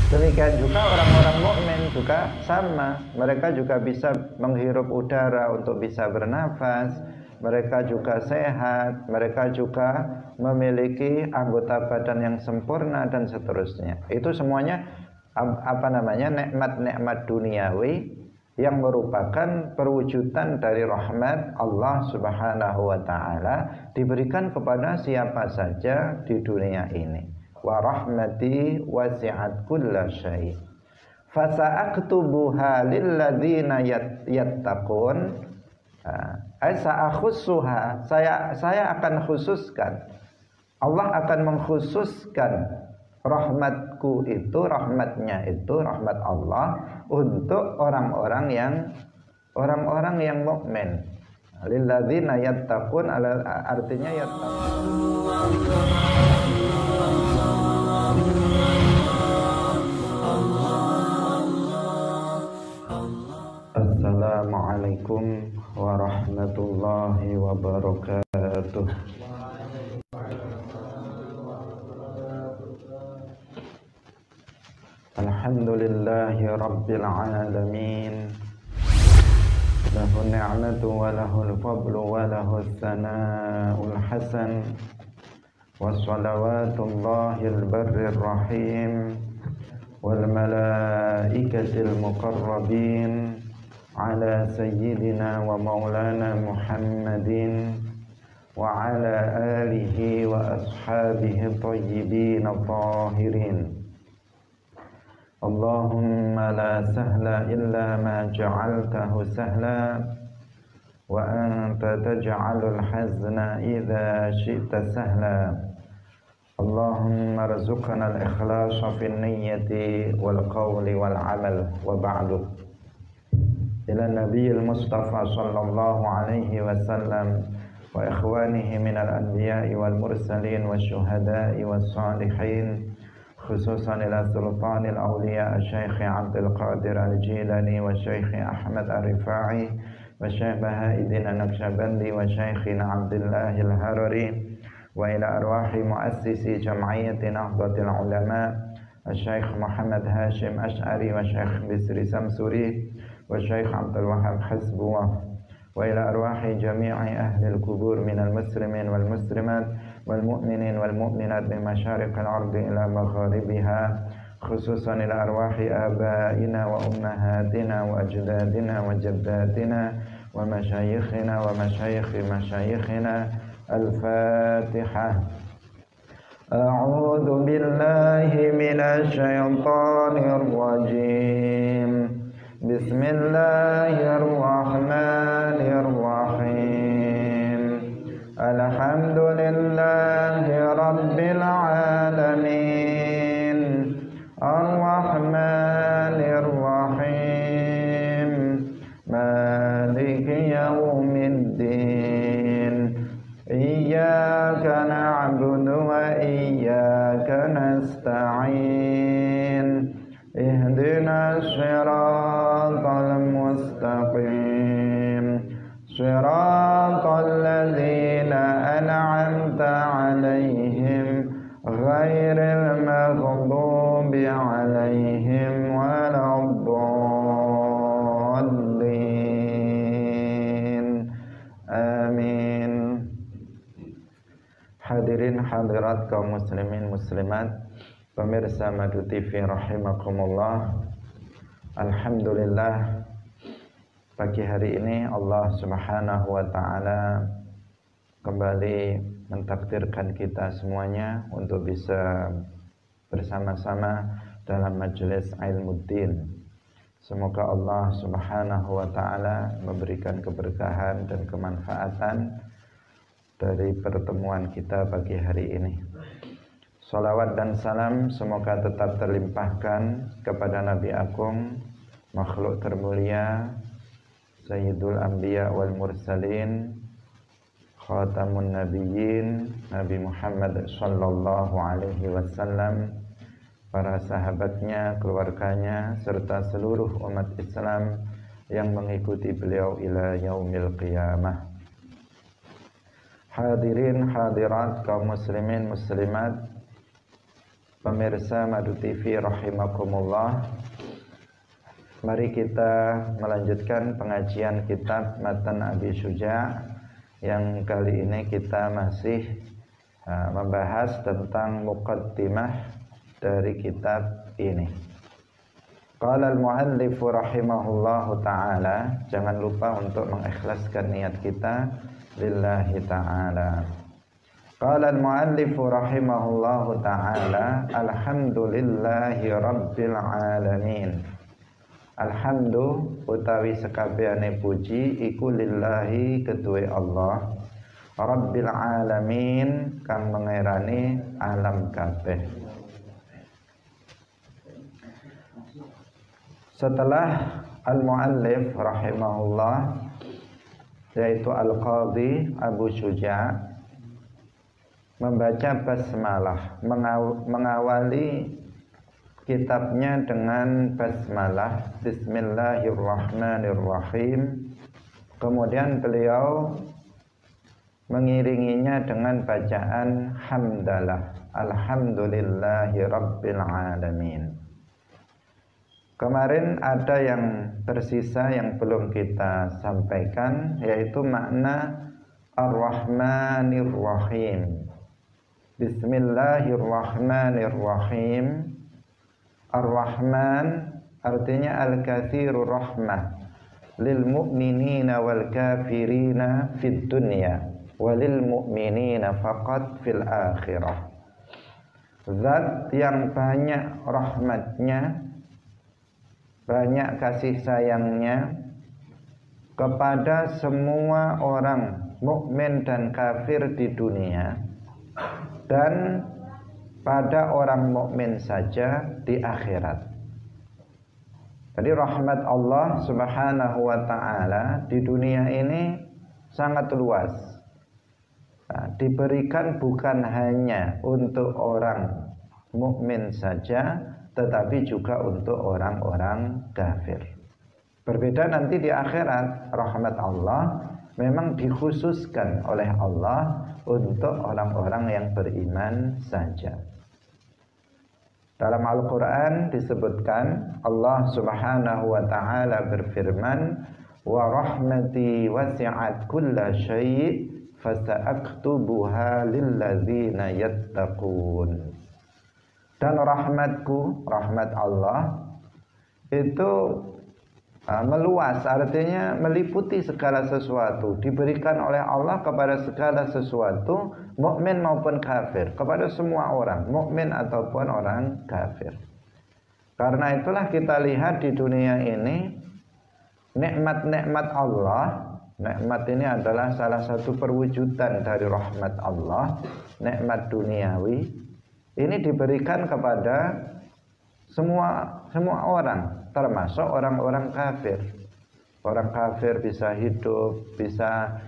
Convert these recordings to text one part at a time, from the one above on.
Demikian juga orang-orang mukmin juga sama. Mereka juga bisa menghirup udara untuk bisa bernafas. Mereka juga sehat. Mereka juga memiliki anggota badan yang sempurna dan seterusnya. Itu semuanya nikmat-nikmat duniawi yang merupakan perwujudan dari rahmat Allah Subhanahu wa taala diberikan kepada siapa saja di dunia ini. Wa rahmati wasi'at kulla syai' fasa'aktubuha lilladzina yattaqun. Saya akan khususkan, Allah akan mengkhususkan rahmatku itu, rahmatnya itu, rahmat Allah untuk orang-orang yang mukmin. Lilladzina yattaqun, artinya yattaqun. Assalamualaikum warahmatullahi wabarakatuh. Alhamdulillahi rabbil alamin. Lahu ni'matu wa lahul fadlu wa lahus sana'ul hasan. Wassalawatullahil barrir rahim wal malaikatil muqarrabin ala sayyidina wa maulana Muhammadin wa ala alihi wa ashabihi tayyibin tahirin. Allahumma la sahla illa ma ja'altahu sahla wa anta taj'alul hazna idza syi'ta sahla. Allahumma rzuqna al-ikhlasa fi niyyati wal qawli wal amal wa ba'du. Ila nabiyil mustafa sallallahu alaihi wasallam wa ikhwanihi minal anbiya'i wal mursalin wa syuhada'i was salihin, khususan ila sultanil awliya Syekh Abdul Qadir Al-Jilani wa Syekh Ahmad Ar-Rifai wa Syekh Bahauddin An-Naqsyabandi wa Syekhina Abdullah Al-Harari wa ila arwahi muassisi jam'iyyati Nahdlatul Ulama Syekh Muhammad Hashim Ash'ari wa Syekh Bisri Samsuri wa Syekh Abdul Wahab Hasbullah wa ila arwahi jami'i ahli al-qubur minal muslimin wal muslimat wal mu'minin wal mu'minat min masyariqil ardi ila magharibiha, khususan ila arwahi abaina wa ummahatina wa ajdadina wa jaddatina wa masyayikhina wa masyayikhi masyayikhina. Al-Fatihah. A'udzu billahi minasy syaithanir rajim. Bismillahirrahmanirrahim. Alhamdulillahi rabbil alamin. Ar-Rahmanir Rahim. Maliki yaumiddin. Iyyaka na'budu wa iyyaka nasta'in. Ihdinas siratal mustaqim. Siratal ladzina an'amta 'alaihim ghairil maghdubi 'alaihim waladdallin. Amin. Hadirin hadirat kaum muslimin muslimat, pemirsa Madu TV rahimakumullah. Alhamdulillah, pagi hari ini Allah Subhanahu wa taala kembali mentakdirkan kita semuanya untuk bisa bersama-sama dalam majelis Ilmuddin. Semoga Allah Subhanahu wa taala memberikan keberkahan dan kemanfaatan dari pertemuan kita pagi hari ini. Salawat dan salam semoga tetap terlimpahkan kepada Nabi Agung, makhluk termulia, Sayyidul Anbiya wal Mursalin, Khatamun Nabiyyin, Nabi Muhammad sallallahu alaihi wasallam, para sahabatnya, keluarganya, serta seluruh umat Islam yang mengikuti beliau ila yaumil qiyamah. Hadirin hadirat kaum muslimin muslimat, pemirsa Madu TV rahimakumullah. Mari kita melanjutkan pengajian kitab Matan Abi Syuja', yang kali ini kita masih membahas tentang muqaddimah dari kitab ini. Qala al-muallif rahimahullahu ta'ala, jangan lupa untuk mengikhlaskan niat kita lillahi ta'ala. Qala al-muallif rahimahullahu ta'ala, alhamdulillahi rabbil alamin. Alhamdu utawi sekabehane puji iku lillahi kedue Allah, rabbil alamin kang mengerani alam kabeh. Setelah al-muallif rahimahullah, yaitu al-qadhi Abu Syuja' membaca basmalah, mengawali kitabnya dengan basmalah, bismillahirrahmanirrahim. Kemudian beliau mengiringinya dengan bacaan hamdalah, alhamdulillahi rabbil alamin. Kemarin ada yang tersisa yang belum kita sampaikan, yaitu makna ar-rahmanir rahim. Bismillahirrahmanirrahim. Ar-Rahman artinya al-katsirur rahmah lil mu'minina wal kafirina fid dunya walil mu'minina faqat fil akhirah. Zat yang banyak rahmatnya, banyak kasih sayangnya kepada semua orang mukmin dan kafir di dunia, dan pada orang mukmin saja di akhirat. Jadi rahmat Allah Subhanahu wa ta'ala di dunia ini sangat luas. Nah, diberikan bukan hanya untuk orang mukmin saja, tetapi juga untuk orang-orang kafir. Berbeda nanti di akhirat, rahmat Allah memang dikhususkan oleh Allah untuk orang-orang yang beriman saja. Dalam Al-Quran disebutkan Allah Subhanahu wa ta'ala berfirman, wa rahmati wasi'at kulla syai' fasa'aktubuha lilladzina yattaqun. Dan rahmatku, rahmat Allah itu meluas, artinya meliputi segala sesuatu, diberikan oleh Allah kepada segala sesuatu, mukmin maupun kafir, kepada semua orang, mukmin ataupun orang kafir. Karena itulah kita lihat di dunia ini nikmat-nikmat Allah. Nikmat ini adalah salah satu perwujudan dari rahmat Allah, nikmat duniawi. Ini diberikan kepada semua orang, termasuk orang-orang kafir. Orang kafir bisa hidup, bisa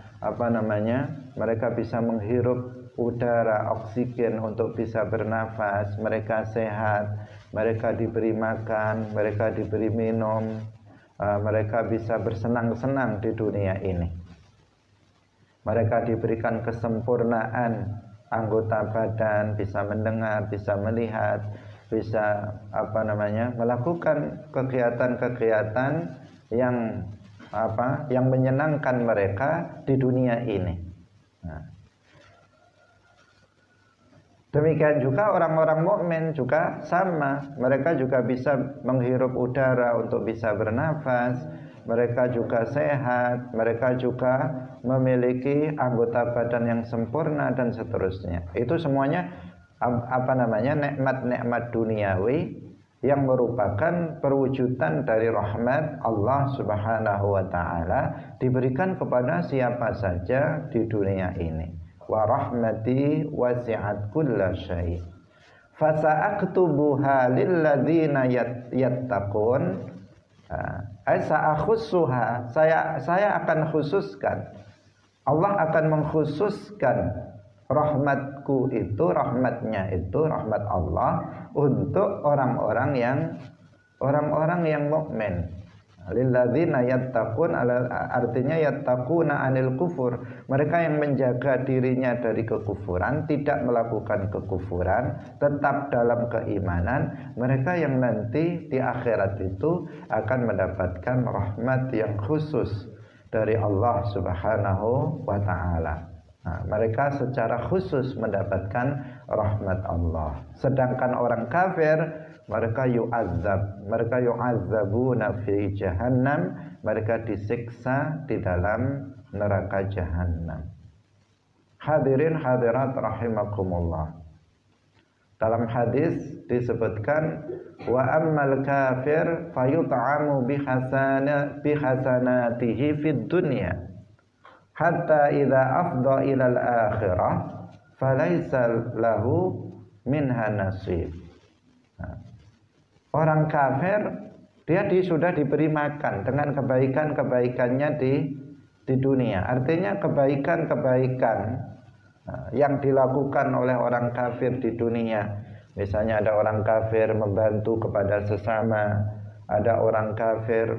mereka bisa menghirup udara, oksigen untuk bisa bernafas, mereka sehat, mereka diberi makan, mereka diberi minum, mereka bisa bersenang-senang di dunia ini. Mereka diberikan kesempurnaan anggota badan, bisa mendengar, bisa melihat, bisa melakukan kegiatan-kegiatan yang menyenangkan mereka di dunia ini. Nah, demikian juga orang-orang mukmin juga sama, mereka juga bisa menghirup udara untuk bisa bernafas, mereka juga sehat, mereka juga memiliki anggota badan yang sempurna dan seterusnya. Itu semuanya nikmat-nikmat duniawi yang merupakan perwujudan dari rahmat Allah Subhanahu wa ta'ala, diberikan kepada siapa saja di dunia ini. Wa rahmati wasi'at kulla syai' fasa'aktubuha lilladzina yattaqun. Saya akan khususkan, Allah akan mengkhususkan rahmatku itu, rahmatnya itu, rahmat Allah untuk orang-orang yang mukmin. Lilladzina yattaqun artinya yattaquna anil kufur. Mereka yang menjaga dirinya dari kekufuran, tidak melakukan kekufuran, tetap dalam keimanan, mereka yang nanti di akhirat itu akan mendapatkan rahmat yang khusus dari Allah Subhanahu wa taala. Nah, mereka secara khusus mendapatkan rahmat Allah. Sedangkan orang kafir mereka yu'adzabuna fi jahannam, mereka disiksa di dalam neraka jahannam. Hadirin hadirat rahimakumullah. Dalam hadis disebutkan wa ammal kafir fayut'amu bihasanatihi fid dunya hatta idza afdha ilal akhirah falaisa lahu minha nasib. Orang kafir dia sudah diberi makan dengan kebaikan-kebaikannya di dunia. Artinya kebaikan-kebaikan yang dilakukan oleh orang kafir di dunia. Misalnya ada orang kafir membantu kepada sesama, ada orang kafir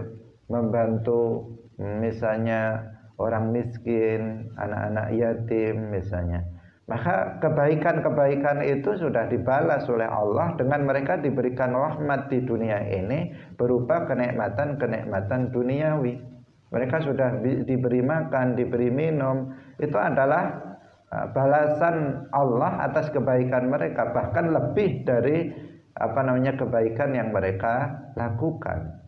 membantu misalnya orang miskin, anak-anak yatim misalnya. Maka kebaikan-kebaikan itu sudah dibalas oleh Allah dengan mereka diberikan rahmat di dunia ini berupa kenikmatan-kenikmatan duniawi. Mereka sudah diberi makan, diberi minum. Itu adalah balasan Allah atas kebaikan mereka, bahkan lebih dari kebaikan yang mereka lakukan.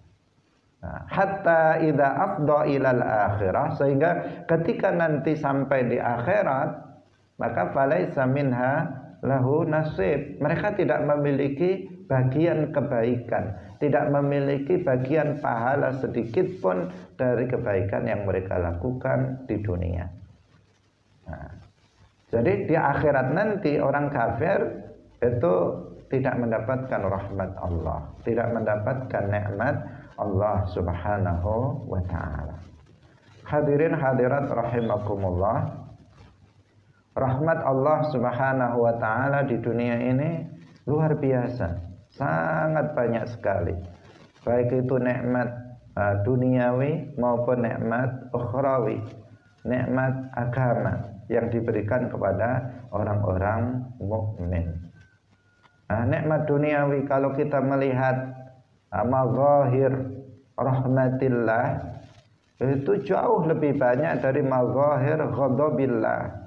Hatta idza afdha ilal akhirah, sehingga ketika nanti sampai di akhirat maka falaisa minha lahu nasib. Mereka tidak memiliki bagian kebaikan, tidak memiliki bagian pahala sedikit pun dari kebaikan yang mereka lakukan di dunia. Jadi di akhirat nanti orang kafir itu tidak mendapatkan rahmat Allah, tidak mendapatkan nikmat Allah Subhanahu wa taala. Hadirin hadirat rahimakumullah. Rahmat Allah Subhanahu wa taala di dunia ini luar biasa, sangat banyak sekali. Baik itu nikmat duniawi maupun nikmat ukhrawi, nikmat agama yang diberikan kepada orang-orang mukmin. Nikmat duniawi kalau kita melihat mazahir rahmatillah itu jauh lebih banyak dari mazahir ghadabillah.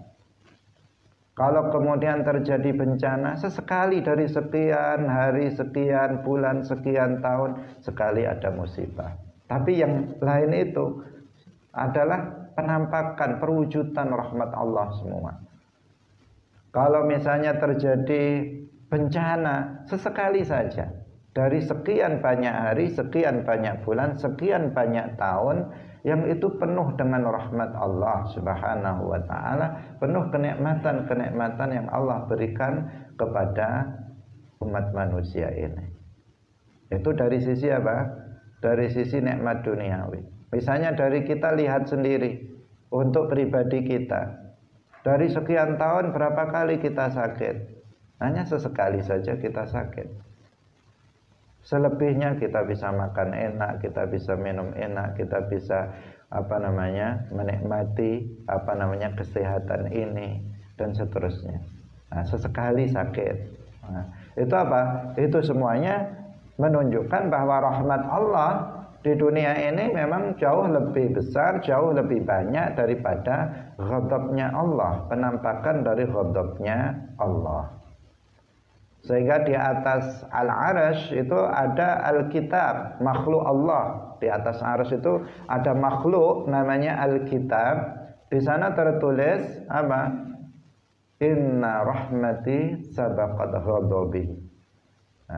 Kalau kemudian terjadi bencana, sesekali dari sekian hari, sekian bulan, sekian tahun, sekali ada musibah. Tapi yang lain itu adalah penampakan, perwujudan rahmat Allah semua. Kalau misalnya terjadi bencana, sesekali saja. Dari sekian banyak hari, sekian banyak bulan, sekian banyak tahun, yang itu penuh dengan rahmat Allah Subhanahu wa taala, penuh kenikmatan-kenikmatan yang Allah berikan kepada umat manusia ini. Itu dari sisi apa? Dari sisi nikmat duniawi. Misalnya dari kita lihat sendiri untuk pribadi kita. Dari sekian tahun berapa kali kita sakit? Hanya sesekali saja kita sakit. Selebihnya kita bisa makan enak, kita bisa minum enak, kita bisa menikmati kesehatan ini dan seterusnya. Sesekali sakit. Itu apa? Itu semuanya menunjukkan bahwa rahmat Allah di dunia ini memang jauh lebih besar, jauh lebih banyak daripada ghadabnya Allah, penampakan dari ghadabnya Allah. Sehingga di atas al-'arsy itu ada al-kitab, makhluk Allah. Di atas arsy itu ada makhluk namanya al-kitab. Di sana tertulis apa? Inna rahmati sabaqat ghadabi.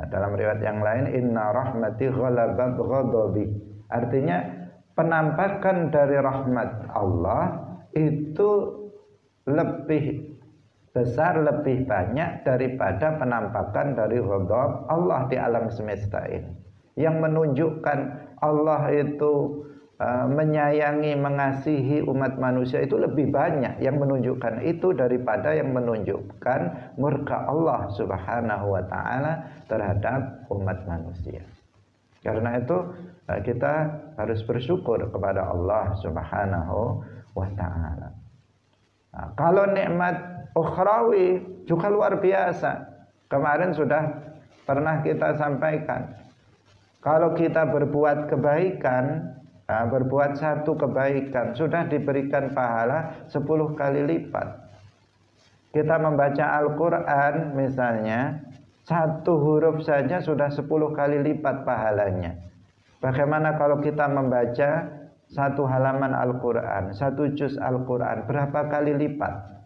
Dalam riwayat yang lain inna rahmati ghalabat ghadabi. Artinya penampakan dari rahmat Allah itu lebih besar, lebih banyak daripada penampakan dari ghadab Allah di alam semesta ini. Yang menunjukkan Allah itu menyayangi, mengasihi umat manusia itu lebih banyak yang menunjukkan itu daripada yang menunjukkan murka Allah Subhanahu wa taala terhadap umat manusia. Karena itu kita harus bersyukur kepada Allah Subhanahu wa ta'ala. Nah, kalau nikmat ukhrawi juga luar biasa. Kemarin sudah pernah kita sampaikan. Kalau kita berbuat kebaikan, berbuat satu kebaikan, sudah diberikan pahala 10 kali lipat. Kita membaca Al-Quran misalnya, satu huruf saja sudah 10 kali lipat pahalanya. Bagaimana kalau kita membaca satu halaman Al-Quran, satu juz Al-Quran, berapa kali lipat?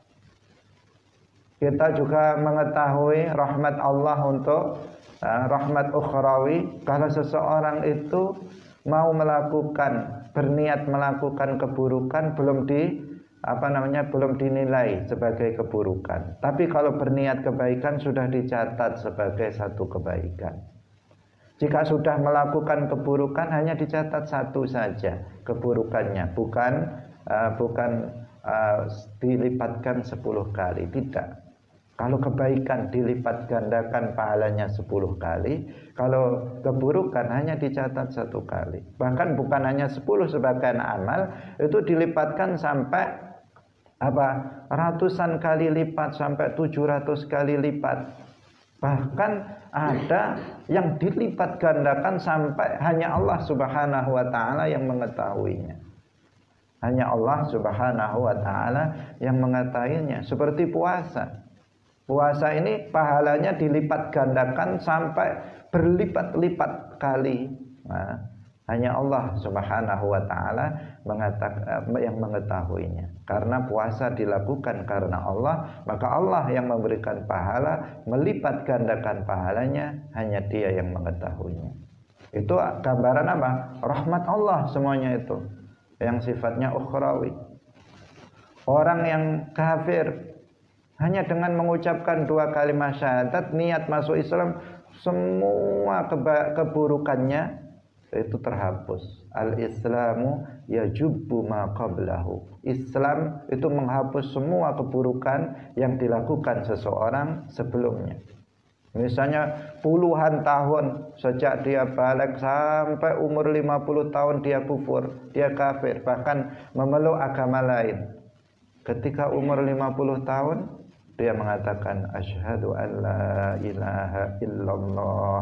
Kita juga mengetahui rahmat Allah untuk rahmat ukhrawi. Kalau seseorang itu mau melakukan, berniat melakukan keburukan, belum dinilai sebagai keburukan. Tapi kalau berniat kebaikan sudah dicatat sebagai satu kebaikan. Jika sudah melakukan keburukan hanya dicatat satu saja keburukannya, bukan dilipatkan 10 kali, tidak. Kalau kebaikan dilipat gandakan pahalanya 10 kali, kalau keburukan hanya dicatat 1 kali. Bahkan bukan hanya 10 sebagian amal, itu dilipatkan sampai ratusan kali lipat, sampai 700 kali lipat. Bahkan ada yang dilipat gandakan sampai hanya Allah Subhanahu wa ta'ala yang mengetahuinya. Hanya Allah Subhanahu wa ta'ala yang mengetahuinya. Seperti puasa. Puasa ini pahalanya dilipat gandakan sampai berlipat-lipat kali. Nah, hanya Allah Subhanahu wa ta'ala yang mengetahuinya. Karena puasa dilakukan karena Allah, maka Allah yang memberikan pahala, melipat gandakan pahalanya, hanya Dia yang mengetahuinya. Itu gambaran apa? Rahmat Allah semuanya itu, yang sifatnya ukhrawi. Orang yang kafir hanya dengan mengucapkan 2 kalimat syahadat, niat masuk Islam, semua keburukannya itu terhapus. Al-Islamu yajubbu ma qablahu. Islam itu menghapus semua keburukan yang dilakukan seseorang sebelumnya. Misalnya puluhan tahun sejak dia balik sampai umur 50 tahun dia kufur, dia kafir, bahkan memeluk agama lain. Ketika umur 50 tahun dia mengatakan asyhadu an la ilaha illallah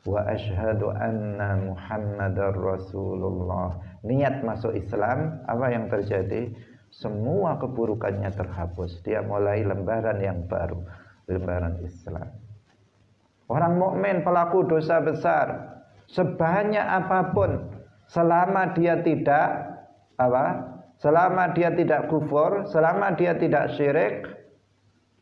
wa asyhadu anna Muhammadar Rasulullah. Niat masuk Islam, apa yang terjadi? Semua keburukannya terhapus. Dia mulai lembaran yang baru, lembaran Islam. Orang mukmin pelaku dosa besar, sebanyak apapun, selama dia tidak selama dia tidak kufur, selama dia tidak syirik,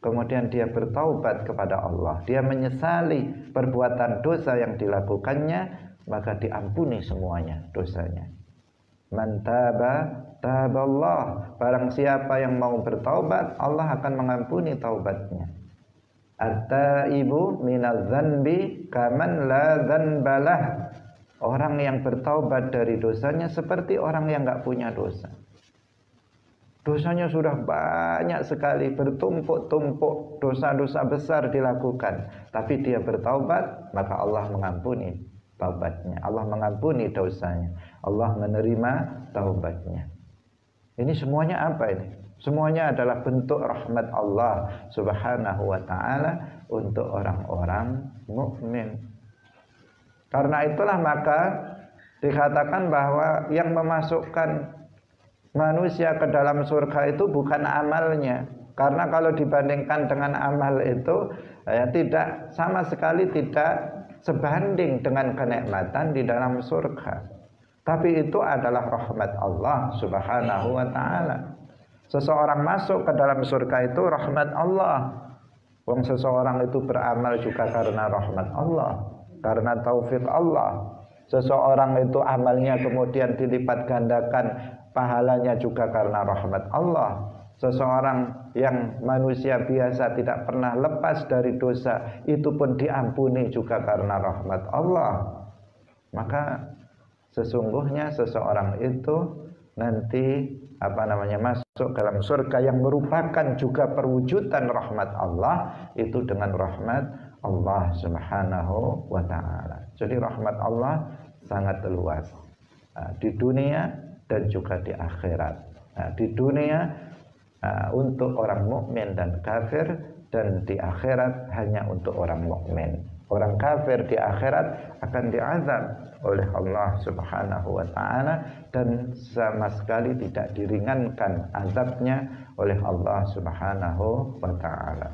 kemudian dia bertaubat kepada Allah, dia menyesali perbuatan dosa yang dilakukannya, maka diampuni semuanya dosanya. Man taba taballah. Barang siapa yang mau bertaubat, Allah akan mengampuni taubatnya. At-taibu minadz dzanbi kaman la dzanbalah. Orang yang bertaubat dari dosanya seperti orang yang enggak punya dosa. Dosanya sudah banyak sekali, bertumpuk-tumpuk, dosa-dosa besar dilakukan, tapi dia bertaubat, maka Allah mengampuni taubatnya. Allah mengampuni dosanya. Allah menerima taubatnya. Ini semuanya apa ini? Semuanya adalah bentuk rahmat Allah Subhanahu wa ta'ala untuk orang-orang mukmin. Karena itulah maka dikatakan bahwa yang memasukkan manusia ke dalam surga itu bukan amalnya. Karena kalau dibandingkan dengan amal itu tidak sama sekali tidak sebanding dengan kenikmatan di dalam surga. Tapi itu adalah rahmat Allah Subhanahu wa ta'ala. Seseorang masuk ke dalam surga itu rahmat Allah. Wong seseorang itu beramal juga karena rahmat Allah, karena taufik Allah. Seseorang itu amalnya kemudian dilipat gandakan, pahalanya juga karena rahmat Allah. Seseorang yang manusia biasa tidak pernah lepas dari dosa, itu pun diampuni juga karena rahmat Allah. Maka sesungguhnya seseorang itu nanti masuk dalam surga yang merupakan juga perwujudan rahmat Allah, itu dengan rahmat Allah Subhanahu wa ta'ala. Jadi rahmat Allah sangat luas. Di dunia dan juga di akhirat. Di dunia untuk orang mukmin dan kafir, dan di akhirat hanya untuk orang mukmin. Orang kafir di akhirat akan diazab oleh Allah Subhanahu wa taala dan sama sekali tidak diringankan azabnya oleh Allah Subhanahu wa taala.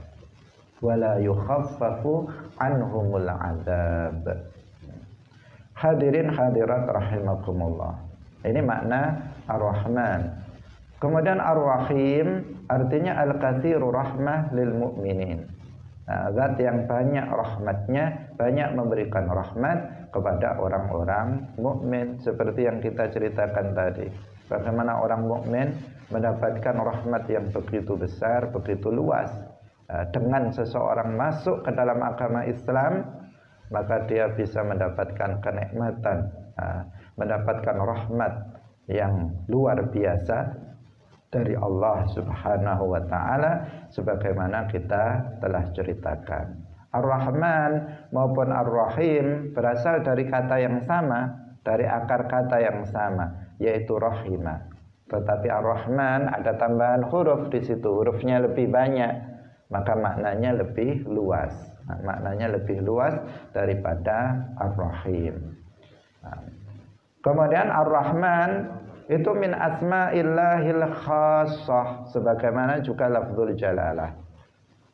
Wala yukhaffafu anhumul azab. Hadirin hadirat rahimakumullah. Ini makna Ar-Rahman. Kemudian Ar-Rahim artinya Al-Katsiru rahmah lil mu'minin. Zat yang banyak rahmatnya, banyak memberikan rahmat kepada orang-orang mukmin, seperti yang kita ceritakan tadi. Bagaimana orang mukmin mendapatkan rahmat yang begitu besar, begitu luas. Dengan seseorang masuk ke dalam agama Islam, maka dia bisa mendapatkan kenikmatan, mendapatkan rahmat yang luar biasa dari Allah Subhanahu wa taala, sebagaimana kita telah ceritakan. Ar-Rahman maupun Ar-Rahim berasal dari kata yang sama, dari akar kata yang sama, yaitu rahimah. Tetapi Ar-Rahman ada tambahan huruf di situ, hurufnya lebih banyak, maka maknanya lebih luas. Maknanya lebih luas daripada Ar-Rahim. Kemudian Ar-Rahman itu min asma'illahil khassah, sebagaimana juga lafzul jalalah,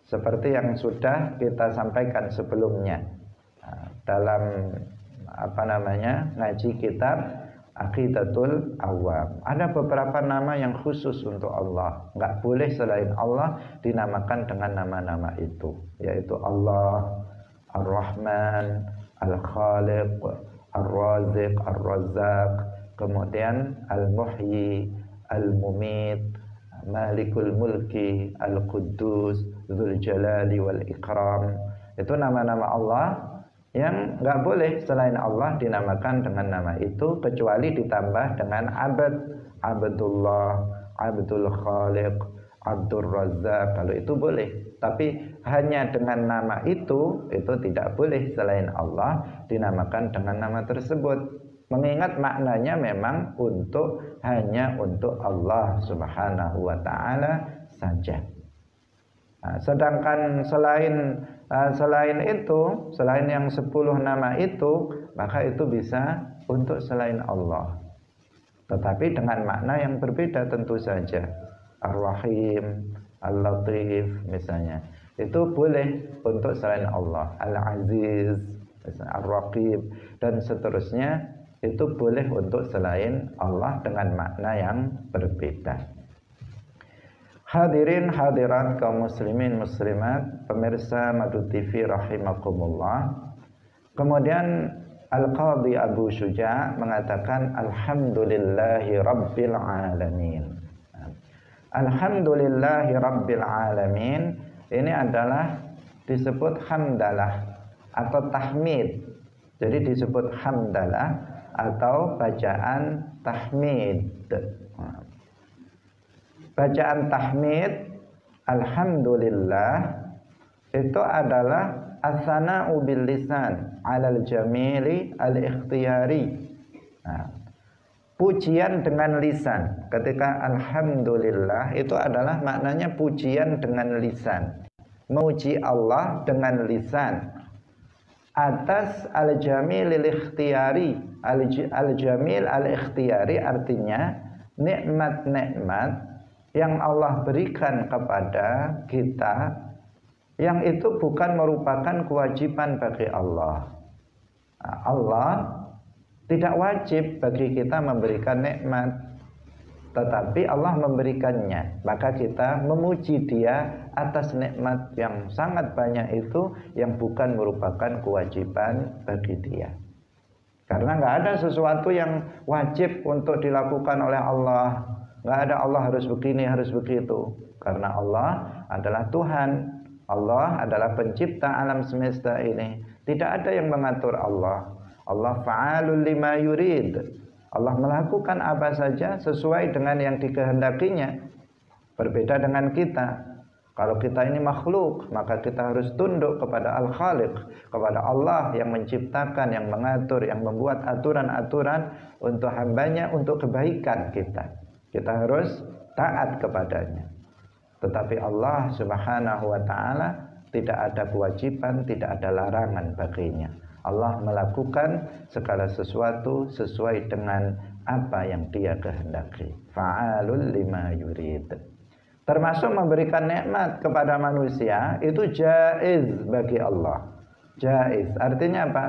seperti yang sudah kita sampaikan sebelumnya dalam ngaji kitab Aqidatul Awam. Ada beberapa nama yang khusus untuk Allah, nggak boleh selain Allah dinamakan dengan nama-nama itu, yaitu Allah, Ar-Rahman, Al-Khaliq, Ar-Raziq, Ar-Razzaq, kemudian Al-Muhyi, Al-Mumit, Malikul Mulki, Al-Quddus, Dzul Jalali wal Ikram. Itu nama-nama Allah yang nggak boleh selain Allah dinamakan dengan nama itu, kecuali ditambah dengan abad, Abdullah, Abdul Khaliq, Abdul Razzaq, kalau itu boleh. Tapi hanya dengan nama itu tidak boleh selain Allah dinamakan dengan nama tersebut. Mengingat maknanya memang hanya untuk Allah Subhanahu wa taala saja. Sedangkan selain itu, selain yang 10 nama itu, maka itu bisa untuk selain Allah. Tetapi dengan makna yang berbeda tentu saja. Ar-Rahim, Al-Latif misalnya, itu boleh untuk selain Allah. Al-Aziz, Ar-Raqib, dan seterusnya, itu boleh untuk selain Allah dengan makna yang berbeda. Hadirin hadirat kaum muslimin muslimat, pemirsa Madu TV rahimakumullah. Kemudian Al-Qadhi Abu Syuja' mengatakan alhamdulillahi rabbil alamin. Alhamdulillahi rabbil alamin ini adalah disebut hamdalah atau tahmid. Jadi disebut hamdalah atau bacaan tahmid. Bacaan tahmid alhamdulillah itu adalah as-sana'u bil lisan 'alal jamili al-ikhtiyari. Pujian dengan lisan. Ketika alhamdulillah itu adalah maknanya pujian dengan lisan. Memuji Allah dengan lisan atas al-jamil al-ikhtiyari. Al-jamil al-ikhtiyari artinya nikmat-nikmat yang Allah berikan kepada kita, yang itu bukan merupakan kewajiban bagi Allah. Allah tidak wajib bagi kita memberikan nikmat, tetapi Allah memberikannya, maka kita memuji Dia atas nikmat yang sangat banyak itu, yang bukan merupakan kewajiban bagi Dia. Karena nggak ada sesuatu yang wajib untuk dilakukan oleh Allah. Nggak ada Allah harus begini, harus begitu. Karena Allah adalah Tuhan. Allah adalah pencipta alam semesta ini. Tidak ada yang mengatur Allah. Allah fa'alul lima yurid. Allah melakukan apa saja sesuai dengan yang dikehendakinya. Berbeda dengan kita. Kalau kita ini makhluk, maka kita harus tunduk kepada Al-Khaliq, kepada Allah yang menciptakan, yang mengatur, yang membuat aturan-aturan untuk hambanya, untuk kebaikan kita. Kita harus taat kepadanya. Tetapi Allah Subhanahu wa ta'ala tidak ada kewajiban, tidak ada larangan baginya. Allah melakukan segala sesuatu sesuai dengan apa yang Dia kehendaki. Fa'alul lima yurid. Termasuk memberikan nikmat kepada manusia itu jaiz bagi Allah. Jaiz artinya apa?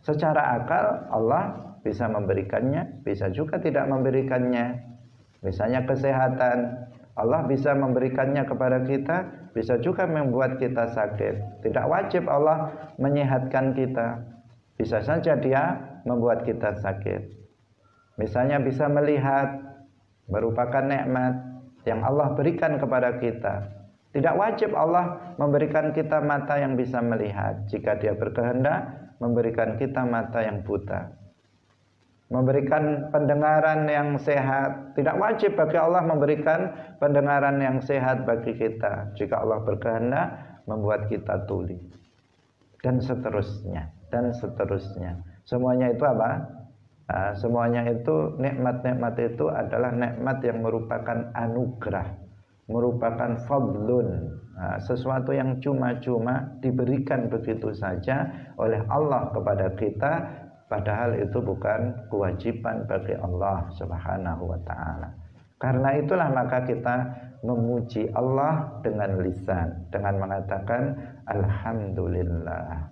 Secara akal Allah bisa memberikannya, bisa juga tidak memberikannya. Misalnya kesehatan, Allah bisa memberikannya kepada kita, bisa juga membuat kita sakit. Tidak wajib Allah menyehatkan kita. Bisa saja Dia membuat kita sakit. Misalnya bisa melihat, merupakan nikmat yang Allah berikan kepada kita. Tidak wajib Allah memberikan kita mata yang bisa melihat. Jika Dia berkehendak, memberikan kita mata yang buta. Memberikan pendengaran yang sehat. Tidak wajib bagi Allah memberikan pendengaran yang sehat bagi kita. Jika Allah berkehendak, membuat kita tuli. Dan seterusnya. Dan seterusnya. Semuanya itu apa? Semuanya itu, nikmat-nikmat itu adalah nikmat yang merupakan anugerah, merupakan fadlun, sesuatu yang cuma-cuma diberikan begitu saja oleh Allah kepada kita, padahal itu bukan kewajiban bagi Allah Subhanahu wa ta'ala. Karena itulah maka kita memuji Allah dengan lisan, dengan mengatakan alhamdulillah.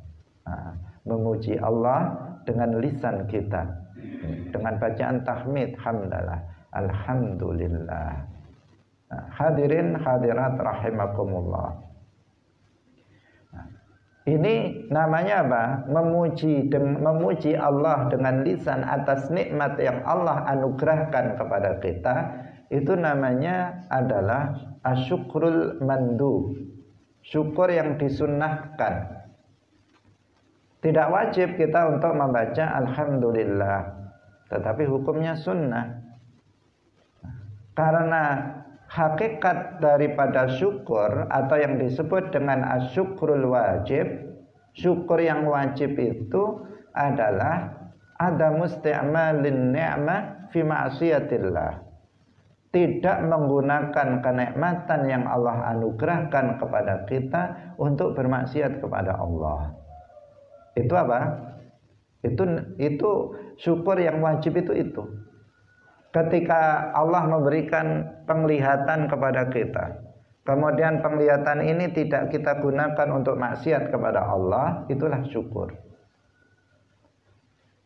Memuji Allah dengan lisan kita, dengan bacaan tahmid, hamdalah, alhamdulillah. Hadirin hadirat rahimakumullah. Ini namanya apa? Memuji Allah dengan lisan atas nikmat yang Allah anugerahkan kepada kita. Itu namanya adalah asyukrul mandub, syukur yang disunnahkan. Tidak wajib kita untuk membaca alhamdulillah, tetapi hukumnya sunnah. Karena hakikat daripada syukur atau yang disebut dengan asyukrul wajib, syukur yang wajib itu adalah ada musti'malin ni'mah fi ma'siyatillah. Tidak menggunakan kenikmatan yang Allah anugerahkan kepada kita untuk bermaksiat kepada Allah. Itu apa? Itu syukur yang wajib itu. Ketika Allah memberikan penglihatan kepada kita, kemudian penglihatan ini tidak kita gunakan untuk maksiat kepada Allah, itulah syukur.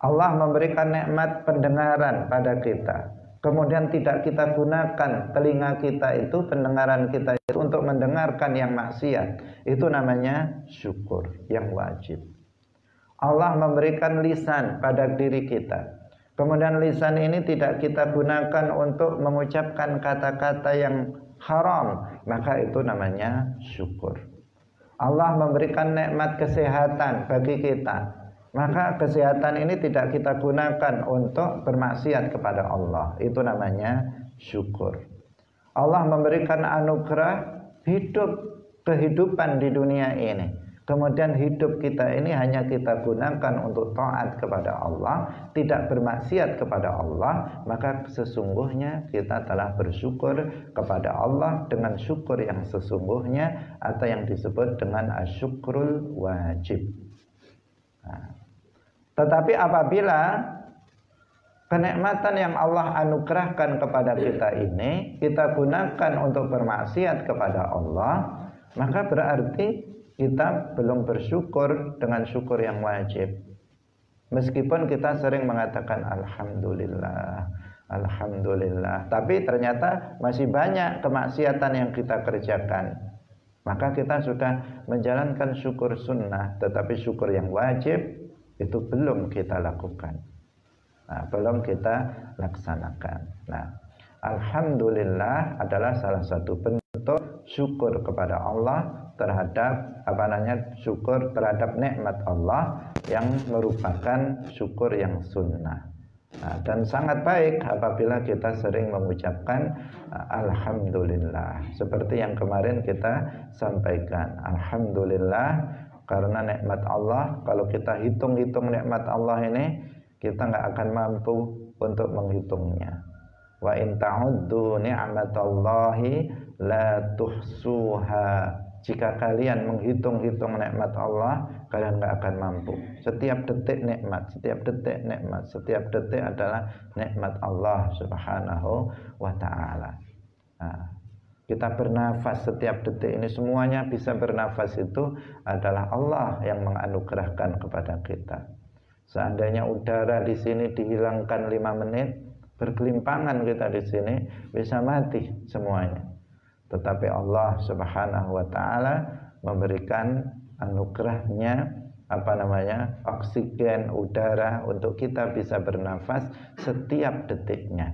Allah memberikan nikmat pendengaran pada kita, kemudian tidak kita gunakan telinga kita itu, pendengaran kita itu untuk mendengarkan yang maksiat, itu namanya syukur yang wajib. Allah memberikan lisan pada diri kita, kemudian lisan ini tidak kita gunakan untuk mengucapkan kata-kata yang haram, maka itu namanya syukur. Allah memberikan nikmat kesehatan bagi kita, maka kesehatan ini tidak kita gunakan untuk bermaksiat kepada Allah, itu namanya syukur. Allah memberikan anugerah kehidupan di dunia ini, kemudian hidup kita ini hanya kita gunakan untuk taat kepada Allah, tidak bermaksiat kepada Allah, maka sesungguhnya kita telah bersyukur kepada Allah dengan syukur yang sesungguhnya atau yang disebut dengan asyukrul wajib. Tetapi apabila kenikmatan yang Allah anugerahkan kepada kita ini kita gunakan untuk bermaksiat kepada Allah, maka berarti kita belum bersyukur dengan syukur yang wajib. Meskipun kita sering mengatakan alhamdulillah, alhamdulillah, tapi ternyata masih banyak kemaksiatan yang kita kerjakan. Maka kita sudah menjalankan syukur sunnah, tetapi syukur yang wajib itu belum kita lakukan. Belum kita laksanakan. Alhamdulillah adalah salah satu bentuk syukur kepada Allah terhadap syukur terhadap nikmat Allah yang merupakan syukur yang sunnah. Dan sangat baik apabila kita sering mengucapkan alhamdulillah. Seperti yang kemarin kita sampaikan, alhamdulillah karena nikmat Allah. Kalau kita hitung-hitung nikmat Allah ini, kita nggak akan mampu untuk menghitungnya. Wa in ta'uddu ni'matallahi la tuhsuha. Jika kalian menghitung-hitung nikmat Allah, kalian nggak akan mampu. Setiap detik nikmat, setiap detik nikmat, setiap detik adalah nikmat Allah Subhanahu wa ta'ala. Kita bernafas setiap detik ini, semuanya bisa bernafas itu adalah Allah yang menganugerahkan kepada kita. Seandainya udara di sini dihilangkan 5 menit, bergelimpangan kita di sini, bisa mati semuanya. Tetapi Allah Subhanahu wa ta'ala memberikan anugerahnya oksigen, udara untuk kita bisa bernafas setiap detiknya.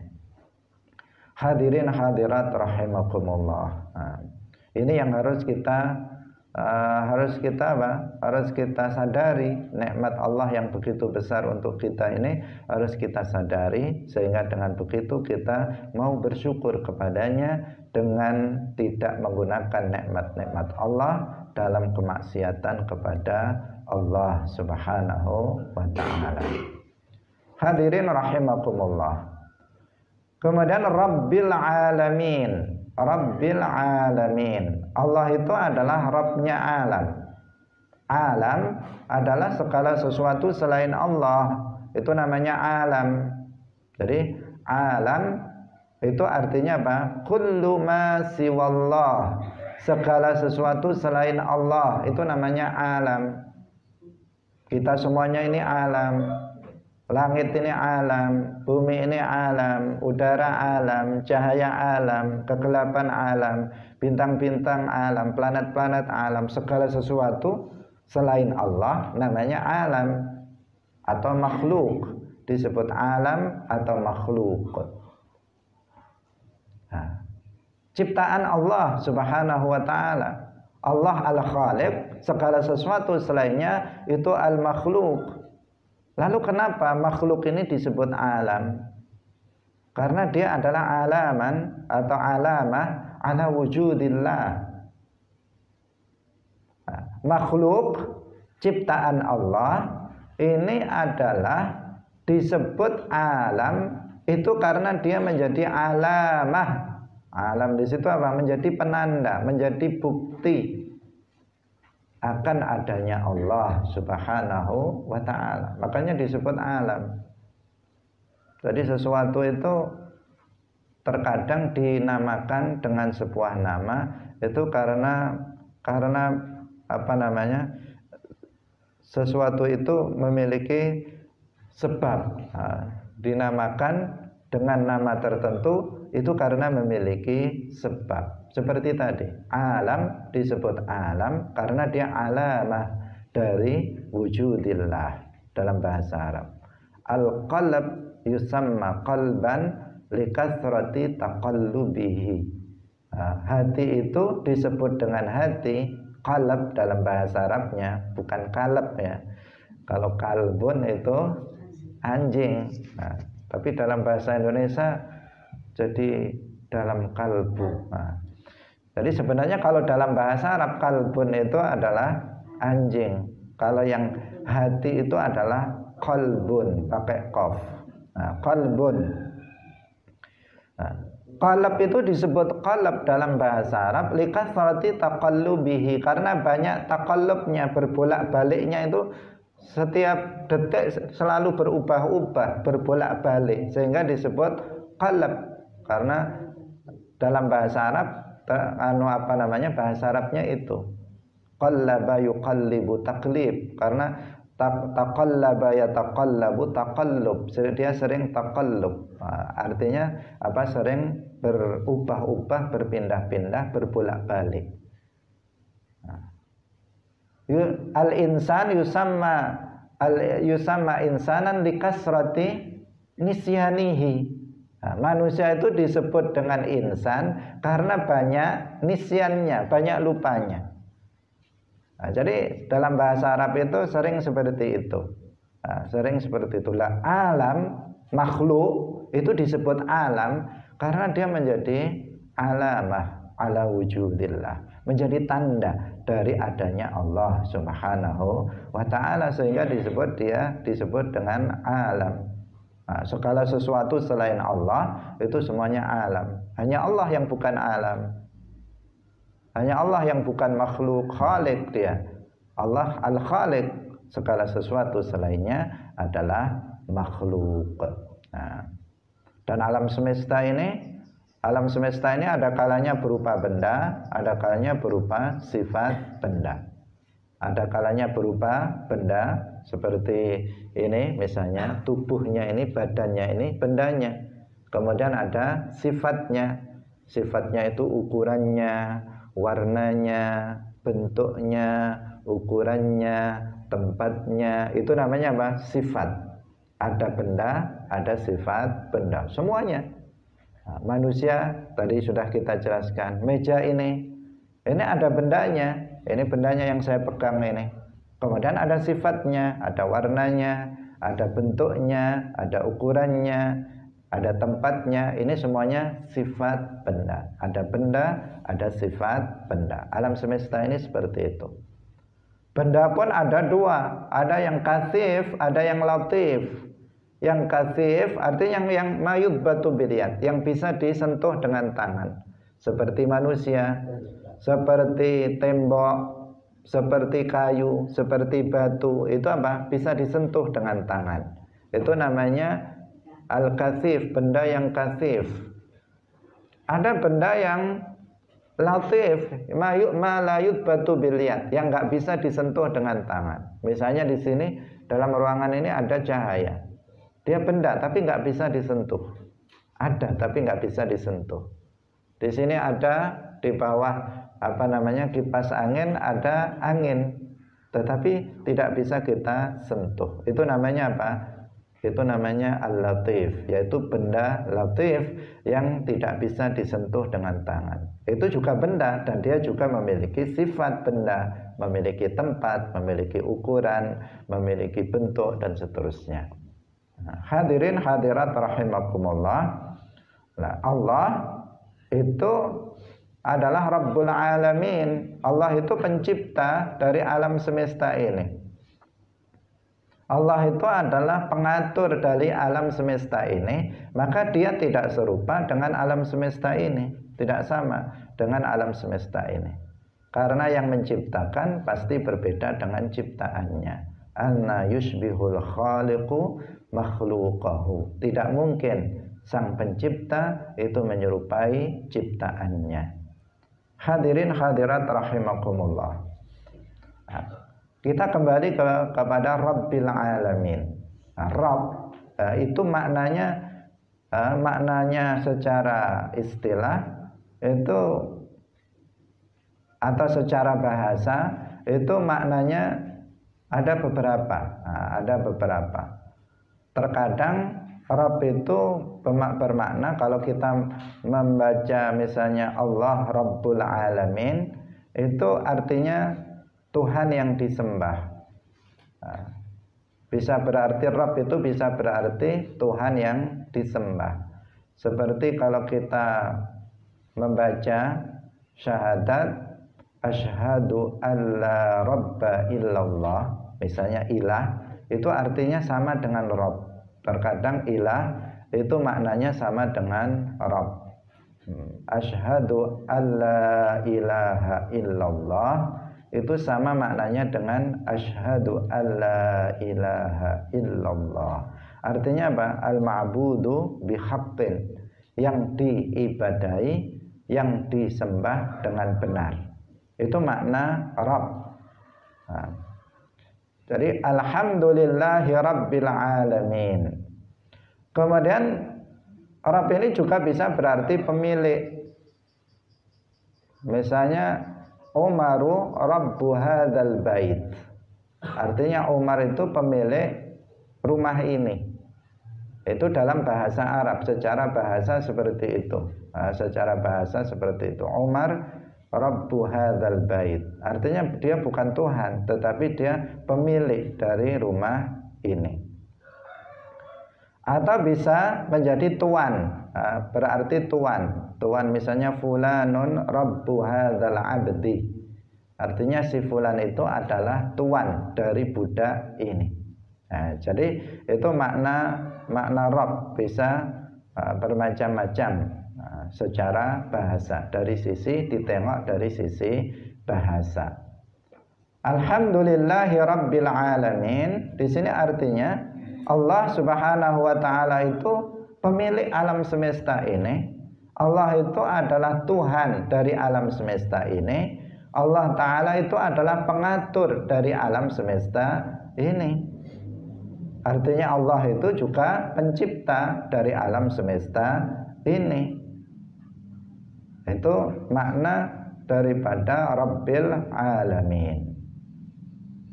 Hadirin hadirat rahimakumullah. Ini yang harus kita sadari. Nikmat Allah yang begitu besar untuk kita ini harus kita sadari, sehingga dengan begitu kita mau bersyukur kepadanya dengan tidak menggunakan nikmat-nikmat Allah dalam kemaksiatan kepada Allah Subhanahu wa ta'ala. Hadirin rahimakumullah. Kemudian Rabbil Alamin. Rabbil Alamin. Allah itu adalah Rabbnya alam. Alam adalah segala sesuatu selain Allah. Itu namanya alam. Jadi alam itu artinya apa? Kullu ma siwallah. Segala sesuatu selain Allah itu namanya alam. Kita semuanya ini alam. Langit ini alam, bumi ini alam, udara alam, cahaya alam, kegelapan alam, bintang-bintang alam, planet-planet alam, segala sesuatu selain Allah namanya alam atau makhluk. Disebut alam atau makhluk. Ciptaan Allah Subhanahu wa ta'ala. Allah al-Khaliq, segala sesuatu selainnya itu al-makhluk. Lalu kenapa makhluk ini disebut alam? Karena dia adalah alaman atau alamah ala wujudillah. Makhluk ciptaan Allah ini adalah disebut alam itu karena dia menjadi alamah. Alam di situ apa? Menjadi penanda, menjadi bukti akan adanya Allah Subhanahu wa ta'ala. Makanya disebut alam. Jadi sesuatu itu terkadang dinamakan dengan sebuah nama itu karena sesuatu itu memiliki sebab. Dinamakan dengan nama tertentu itu karena memiliki sebab. Seperti tadi, alam disebut alam karena dia alamah dari wujudillah dalam bahasa Arab. Al-qalb yusamma qalban likathrati taqallubihi. Hati itu disebut dengan hati. Qalb dalam bahasa Arabnya bukan kalb ya. Kalau kalbun itu anjing. Tapi dalam bahasa Indonesia jadi dalam kalbu. Jadi sebenarnya kalau dalam bahasa Arab kalbun itu adalah anjing. Kalau yang hati itu adalah qalbun pakai qaf. Qalbun. Qalb itu disebut qalb dalam bahasa Arab likathrati taqallubihi karena banyak taqallubnya, berbolak-baliknya itu setiap detik selalu berubah-ubah, berbolak-balik sehingga disebut qalb karena dalam bahasa Arab bahasa Arabnya itu qallaba yuqallibu taqlib karena taqallaba yataqallabu taqallub, dia sering taqallub. Artinya apa? Sering berubah-ubah, berpindah-pindah, berbolak-balik. Al-insan yusamma insanan likasrati nisyanihi. Manusia itu disebut dengan insan karena banyak nisyannya, banyak lupanya. Jadi dalam bahasa Arab itu sering seperti itu. Sering seperti itulah. Alam makhluk itu disebut alam karena dia menjadi alamah ala wujudillah, menjadi tanda dari adanya Allah Subhanahu wa ta'ala, sehingga disebut dengan alam. Nah, segala sesuatu selain Allah itu semuanya alam. Hanya Allah yang bukan alam. Hanya Allah yang bukan makhluk, khaliq dia. Allah al-khaliq, segala sesuatu selainnya adalah makhluk. Nah, dan alam semesta ini ada kalanya berupa benda, ada kalanya berupa sifat benda. Ada kalanya berupa benda seperti ini, misalnya tubuhnya ini, badannya ini bendanya. Kemudian ada sifatnya. Sifatnya itu ukurannya, warnanya, bentuknya, ukurannya, tempatnya. Itu namanya apa? Sifat. Ada benda, ada sifat benda. Semuanya. Nah, manusia tadi sudah kita jelaskan. Meja ini ada bendanya. Ini bendanya yang saya pegang ini. Kemudian ada sifatnya, ada warnanya, ada bentuknya, ada ukurannya, ada tempatnya. Ini semuanya sifat benda. Ada benda, ada sifat benda. Alam semesta ini seperti itu. Benda pun ada dua. Ada yang kasif, ada yang latif. Yang kasif artinya yang mayud batu biliat, yang bisa disentuh dengan tangan. Seperti manusia, seperti tembok, seperti kayu, seperti batu. Itu apa? Bisa disentuh dengan tangan. Itu namanya al-kasif, benda yang kasif. Ada benda yang latif, ma layud batu biliat, yang nggak bisa disentuh dengan tangan. Misalnya di sini dalam ruangan ini ada cahaya. Dia benda tapi nggak bisa disentuh. Ada tapi nggak bisa disentuh. Di sini ada di bawah kipas angin, ada angin, tetapi tidak bisa kita sentuh. Itu namanya apa? Itu namanya al-latif, yaitu benda latif yang tidak bisa disentuh dengan tangan. Itu juga benda dan dia juga memiliki sifat benda, memiliki tempat, memiliki ukuran, memiliki bentuk dan seterusnya. Nah, hadirin hadirat rahimakumullah. Nah, Allah itu adalah Rabbul Alamin. Allah itu pencipta dari alam semesta ini. Allah itu adalah pengatur dari alam semesta ini, maka dia tidak serupa dengan alam semesta ini, tidak sama dengan alam semesta ini. Karena yang menciptakan pasti berbeda dengan ciptaannya. Anna yushbihul khaliqu makhluqahu. Tidak mungkin sang pencipta itu menyerupai ciptaannya. Hadirin hadirat rahimakumullah. Kita kembali kepada Rabbil Alamin. Nah, Rabb itu maknanya secara istilah itu atau secara bahasa itu maknanya ada beberapa. Ada beberapa. Terkadang Rabb itu bermakna, kalau kita membaca misalnya Allah Rabbul Alamin, itu artinya Tuhan yang disembah. Bisa berarti Rabb itu bisa berarti Tuhan yang disembah. Seperti kalau kita membaca syahadat asyhadu alla rabba illallah, misalnya ilah, itu artinya sama dengan Rabb. Terkadang ilah itu maknanya sama dengan Rabb. Asyhadu alla ilaha illallah itu sama maknanya dengan asyhadu alla ilaha illallah. Artinya apa? Al-ma'budu bihaqqin, yang diibadahi, yang disembah dengan benar. Itu makna Rabb. Nah, jadi alhamdulillahi rabbil alamin. Kemudian Rabb ini juga bisa berarti pemilik. Misalnya Umaru rabbu hadzal bait. Artinya Umar itu pemilik rumah ini. Itu dalam bahasa Arab, secara bahasa seperti itu. Secara bahasa seperti itu. Umar rabbu hadzal bait. Artinya dia bukan Tuhan, tetapi dia pemilik dari rumah ini. Atau bisa menjadi tuan, berarti tuan. Tuan misalnya fulanun rabbu hadzal abdi. Artinya si fulan itu adalah tuan dari budak ini. Nah, jadi itu makna rabb bisa bermacam-macam secara bahasa, dari sisi ditengok dari sisi bahasa. Alhamdulillahi rabbil alamin. Di sini artinya Allah Subhanahu wa taala itu pemilik alam semesta ini. Allah itu adalah Tuhan dari alam semesta ini. Allah taala itu adalah pengatur dari alam semesta ini. Artinya Allah itu juga pencipta dari alam semesta ini. Itu makna daripada Rabbil Alamin.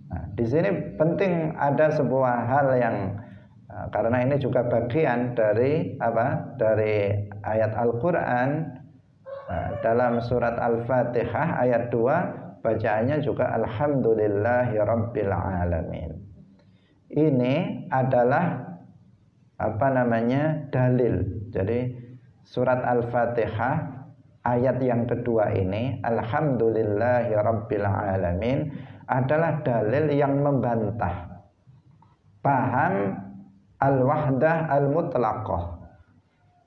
Nah, di sini penting ada sebuah hal yang karena ini juga bagian dari dari ayat Al-Qur'an. Dalam surat Al-Fatihah ayat 2 bacaannya juga Alhamdulillahi Rabbil Alamin. Ini adalah dalil. Jadi surat Al-Fatihah ayat yang kedua ini Alhamdulillahi Rabbil Alamin adalah dalil yang membantah paham al-wahdah al-mutlaqah.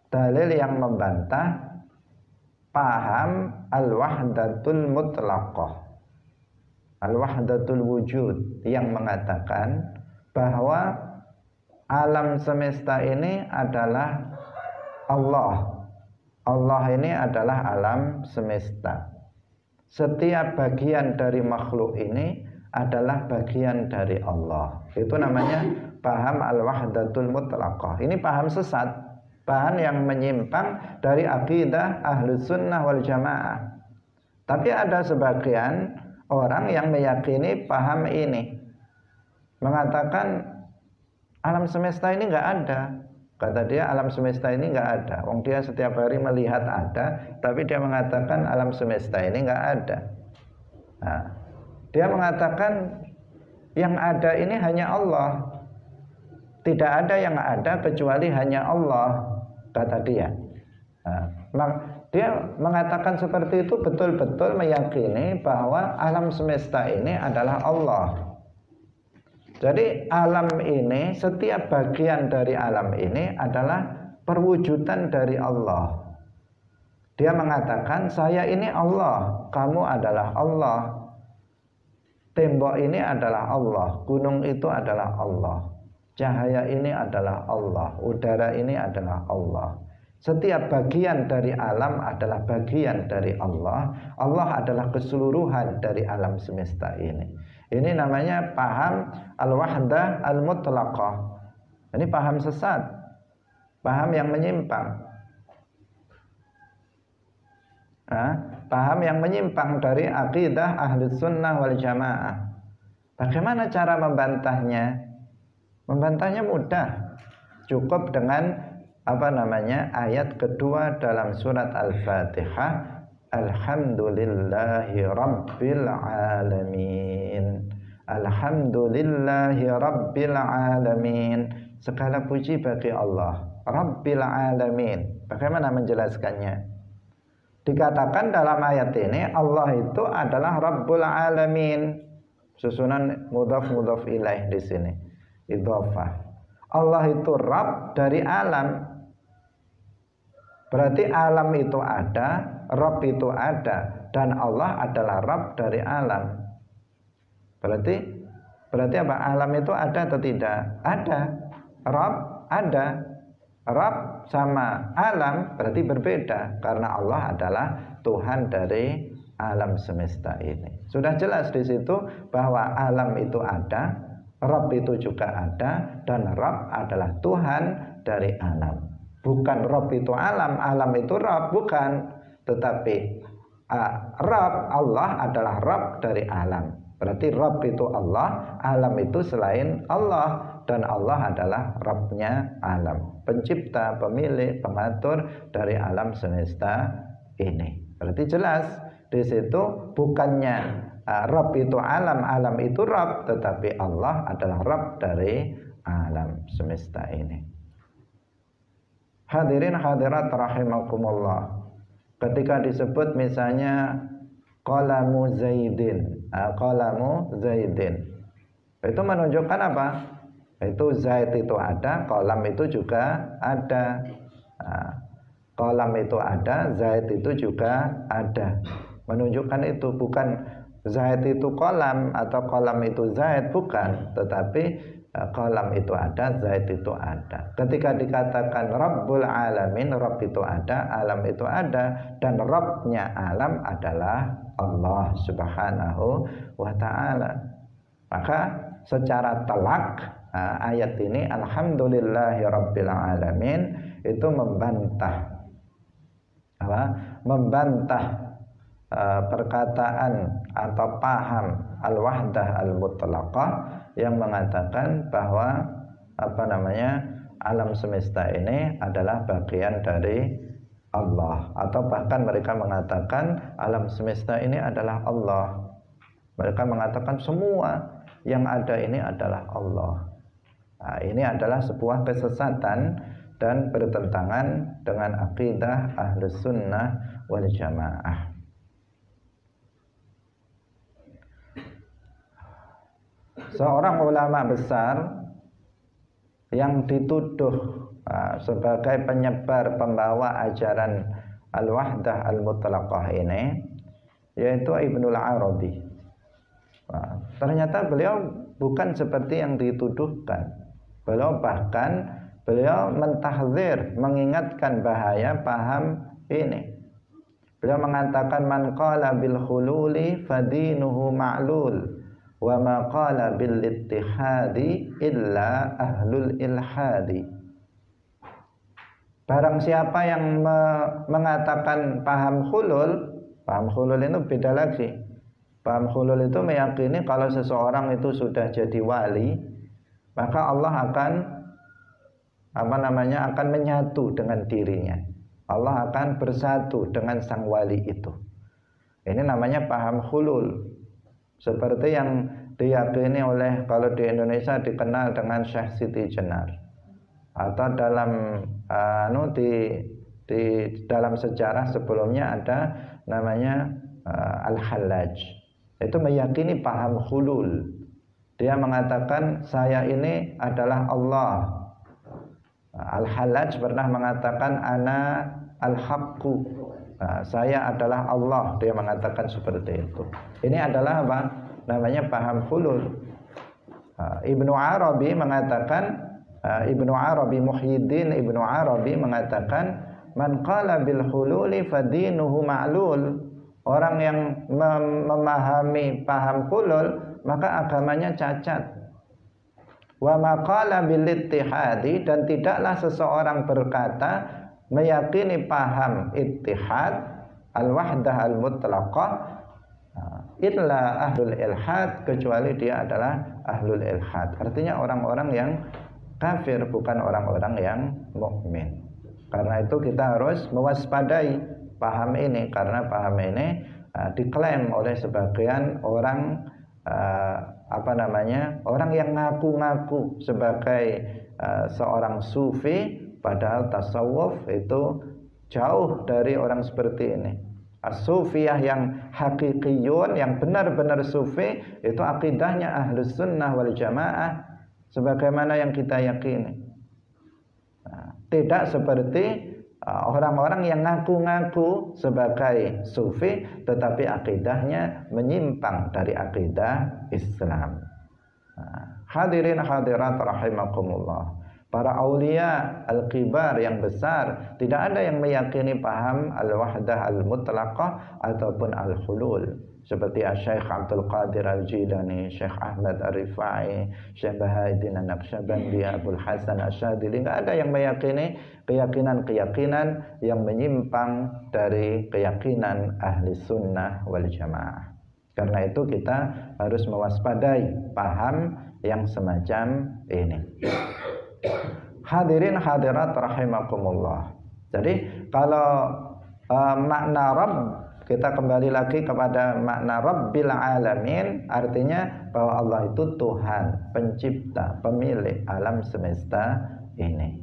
Dalil yang membantah paham al-wahdatul mutlaqah, al-wahdatul wujud, yang mengatakan bahwa alam semesta ini adalah Allah. Allah ini adalah alam semesta. Setiap bagian dari makhluk ini adalah bagian dari Allah. Itu namanya paham al-wahdatul mutlaqah. Ini paham sesat, paham yang menyimpang dari akidah Ahlus Sunnah wal Jamaah. Tapi ada sebagian orang yang meyakini paham ini, mengatakan alam semesta ini nggak ada. Kata dia alam semesta ini nggak ada. Wong dia setiap hari melihat ada, tapi dia mengatakan alam semesta ini nggak ada. Nah, dia mengatakan yang ada ini hanya Allah. Tidak ada yang ada kecuali hanya Allah, kata dia. Nah, dia mengatakan seperti itu betul-betul meyakini bahwa alam semesta ini adalah Allah. Jadi alam ini, setiap bagian dari alam ini adalah perwujudan dari Allah. Dia mengatakan saya ini Allah, kamu adalah Allah. Tembok ini adalah Allah, gunung itu adalah Allah. Cahaya ini adalah Allah, udara ini adalah Allah. Setiap bagian dari alam adalah bagian dari Allah. Allah adalah keseluruhan dari alam semesta ini. Ini namanya paham al-wahdah al-mutlaqah. Ini paham sesat, paham yang menyimpang. Paham yang menyimpang dari akidah Ahlus Sunnah wal Jamaah. Bagaimana cara membantahnya? Membantahnya mudah. Cukup dengan ayat kedua dalam surat Al-Fatihah, Alhamdulillahi Rabbil Alamin. Alhamdulillahi Rabbil Alamin. Segala puji bagi Allah, Rabbil Alamin. Bagaimana menjelaskannya? Dikatakan dalam ayat ini Allah itu adalah Rabbul Alamin. Susunan mudhaf ilaih di sini. Idhofah. Allah itu Rabb dari alam. Berarti alam itu ada, Rabb itu ada, dan Allah adalah Rabb dari alam. Berarti apa? Alam itu ada atau tidak? Ada. Rabb ada. Rabb sama alam berarti berbeda, karena Allah adalah Tuhan dari alam semesta ini. Sudah jelas di situ bahwa alam itu ada, Rabb itu juga ada, dan Rabb adalah Tuhan dari alam. Bukan Rabb itu alam, alam itu Rabb, bukan. Tetapi Rabb, Allah adalah Rabb dari alam. Berarti Rabb itu Allah, alam itu selain Allah, dan Allah adalah Rabbnya alam, pencipta, pemilik, pengatur dari alam semesta ini. Berarti jelas di situ bukannya Rabb itu alam, alam itu Rabb, tetapi Allah adalah Rabb dari alam semesta ini. Hadirin hadirat rahimakumullah. Ketika disebut misalnya qalamu Zaidin, qalamu Zaidin, itu menunjukkan apa? Itu Zaid itu ada, qalam itu juga ada. Qalam itu ada, Zaid itu juga ada. Menunjukkan itu bukan Zaid itu qalam atau qalam itu Zaid, bukan, tetapi qalam itu ada, Zaid itu ada. Ketika dikatakan Rabbul Alamin, Rabb itu ada, alam itu ada, dan Rabbnya alam adalah Allah Subhanahu wa ta'ala. Maka secara telak ayat ini Alhamdulillahi Rabbil Alamin itu membantah apa? Membantah perkataan atau paham al-wahdah al-mutlaqah yang mengatakan bahwa alam semesta ini adalah bagian dari Allah, atau bahkan mereka mengatakan alam semesta ini adalah Allah. Mereka mengatakan semua yang ada ini adalah Allah. Nah, ini adalah sebuah kesesatan dan bertentangan dengan akidah Ahlus Sunnah wal Jamaah. Seorang ulama besar yang dituduh sebagai penyebar pembawa ajaran al-wahdah al-mutlaqah ini, yaitu Ibnul Arabi. Ternyata beliau bukan seperti yang dituduhkan. Beliau mentahdzir, mengingatkan bahaya paham ini. Beliau mengatakan man qala bil khululi fadinuhu ma'lul wa ma qala bil ittihadi illa ahlul ilhadi. Barang siapa yang mengatakan paham hulul itu beda lagi. Paham hulul itu meyakini kalau seseorang itu sudah jadi wali, maka Allah akan akan menyatu dengan dirinya. Allah akan bersatu dengan sang wali itu. Ini namanya paham hulul. Seperti yang diyakini oleh, kalau di Indonesia dikenal dengan Syekh Siti Jenar, atau dalam di dalam sejarah sebelumnya ada namanya Al-Hallaj. Itu meyakini paham hulul. Dia mengatakan saya ini adalah Allah. Al-Hallaj pernah mengatakan ana al-haqqu. Saya adalah Allah, dia mengatakan seperti itu. Ini adalah apa? Namanya paham hulul. Ibnu Arabi mengatakan, Muhyiddin Ibnu Arabi mengatakan, man qala bil hululi fadinuhu ma'lul. Orang yang memahami paham hulul, maka agamanya cacat. Wa ma qala bil ittihadi, dan tidaklah seseorang berkata meyakini paham ittihad al-wahdah al-mutlaqah illa ahlul ilhad, kecuali dia adalah ahlul ilhad. Artinya orang-orang yang kafir, bukan orang-orang yang mukmin. Karena itu kita harus mewaspadai paham ini, karena paham ini diklaim oleh sebagian orang orang yang ngaku-ngaku sebagai seorang sufi. Padahal tasawuf itu jauh dari orang seperti ini. As-sufiyah yang hakikiyun, yang benar-benar sufi, itu akidahnya Ahlus Sunnah wal Jamaah sebagaimana yang kita yakini. Tidak seperti orang-orang yang ngaku-ngaku sebagai sufi tetapi akidahnya menyimpang dari akidah Islam. Hadirin hadirat rahimakumullah. Para aulia al-kibar yang besar tidak ada yang meyakini paham al-wahdah al-mutlaqah ataupun al-hulul, seperti Syekh Abdul Qadir Al-Jilani, Syekh Ahmad Ar-Rifai, Syekh Bahauddin An-Naqsyabandi, Abdul Hasan Asy-Syadzili. Tidak ada yang meyakini keyakinan-keyakinan yang menyimpang dari keyakinan ahli sunnah wal jamaah. Karena itu kita harus mewaspadai paham yang semacam ini. Hadirin hadirat rahimakumullah. Jadi kalau makna Rabb, kita kembali lagi kepada makna Rabbil Alamin, artinya bahwa Allah itu Tuhan, pencipta, pemilik alam semesta ini.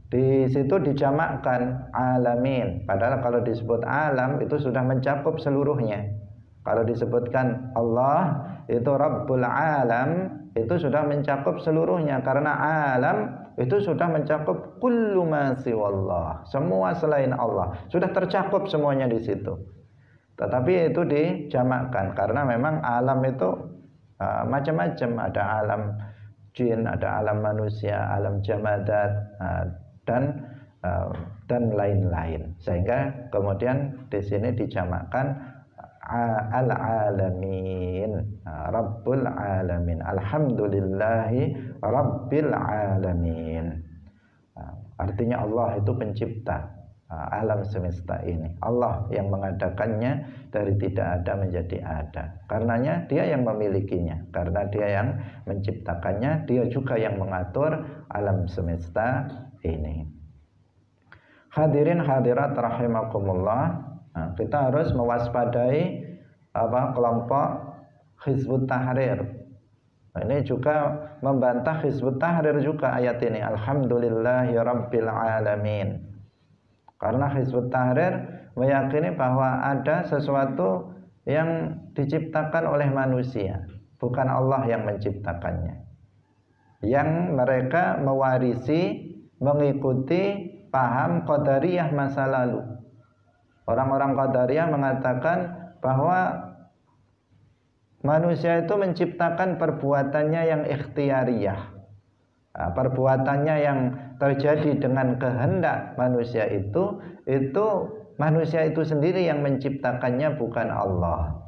Di situ dijamakkan alamin. Padahal kalau disebut alam itu sudah mencakup seluruhnya. Kalau disebutkan Allah itu Rabbul Alam, itu sudah mencakup seluruhnya. Karena alam itu sudah mencakup kullu ma siwallah, semua selain Allah. Sudah tercakup semuanya di situ. Tetapi itu dijamakkan karena memang alam itu macam-macam. Ada alam jin, ada alam manusia, alam jamadat, dan lain-lain, sehingga kemudian di sini dijamakkan al-alamin, Rabbul alamin, alhamdulillahi rabbil alamin. Artinya Allah itu pencipta alam semesta ini. Allah yang mengadakannya dari tidak ada menjadi ada. Karenanya dia yang memilikinya, karena dia yang menciptakannya, dia juga yang mengatur alam semesta ini. Hadirin hadirat rahimakumullah, kita harus mewaspadai kelompok Hizbut Tahrir. Ini juga membantah Hizbut Tahrir juga ayat ini, alhamdulillahi rabbil alamin. Karena Hizbut Tahrir meyakini bahwa ada sesuatu yang diciptakan oleh manusia, bukan Allah yang menciptakannya. Yang mereka mewarisi, mengikuti paham Qadariyah masa lalu. Orang-orang Qadariyah mengatakan bahwa manusia itu menciptakan perbuatannya yang ikhtiyariyah. Perbuatannya yang terjadi dengan kehendak manusia itu manusia itu sendiri yang menciptakannya, bukan Allah.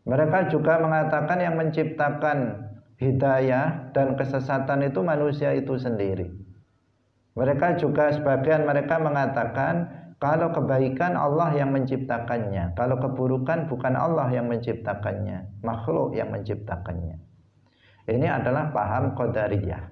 Mereka juga mengatakan yang menciptakan hidayah dan kesesatan itu manusia itu sendiri. Mereka juga, sebagian mereka mengatakan kalau kebaikan Allah yang menciptakannya, kalau keburukan bukan Allah yang menciptakannya, makhluk yang menciptakannya. Ini adalah paham Qadariyah.